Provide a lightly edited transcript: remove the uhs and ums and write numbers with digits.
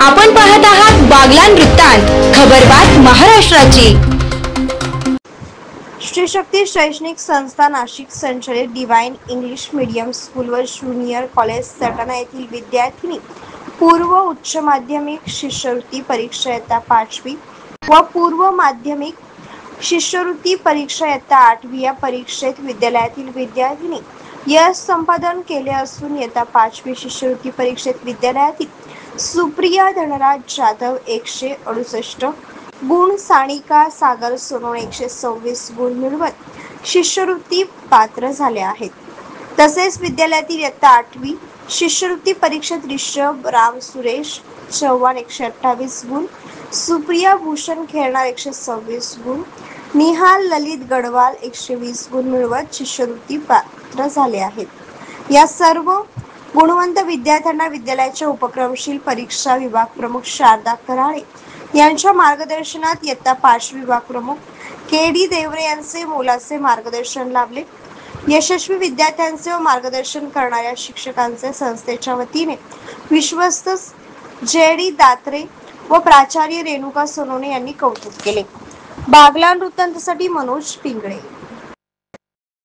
आपण पाहत आहात बागलाण वृत्तांत, खबरबात महाराष्ट्राची। श्री शक्ती शैक्षणिक संस्था नाशिक संचलित डिवाइन इंग्लिश मीडियम स्कूल व ज्युनियर कॉलेज सटाणा येथील विद्यार्थिनी पूर्व उच्च माध्यमिक शिष्यवृत्ती परीक्षा इयत्ता 5वी व पूर्व माध्यमिक शिष्यवृत्ती परीक्षा इयत्ता 8वी या परीक्षेत विद्यालयातील विद्यार्थिनी यश संपादन केले असून इयत्ता 5वी शिष्यवृत्ती परीक्षेत विद्यालयातील सुप्रिया धनराज जाधव 168 गुण, सानिका सागर सोनवणे 126 गुण मिळवत शिष्यवृत्ती पात्र झाले आहेत। तसेच विद्यालयातील इयत्ता 8वी शिष्यवृत्ती परीक्षेत ऋषभ राम सुरेश चव्हाण 128 गुण, सुप्रिया भूषण खेरणार 126 गुण, निहाल ललित गडवाल 120 गुण मिळवत शिष्यवृत्ती पात्र झाले आहेत। या सर्व गुणवंत विद्यार्थ्यांना विद्यालयाच्या उपक्रमशील परीक्षा विभाग प्रमुख शारदा कराळे यांच्या मार्गदर्शनात इयत्ता 5वी विभाग प्रमुख के.डी. देवरे यांचे मोलाचे मार्गदर्शन लाभले। यशस्वी विद्यार्थ्यांचे व मार्गदर्शन करणाऱ्या शिक्षकांचे संस्थेच्या वतीने विश्वस्त जे.डी. दात्रे व प्राचार्य रेणुका सोनवणे यांनी कौतुक केले। बागलाण वृत्तांतसाठी मनोज पिंगळे।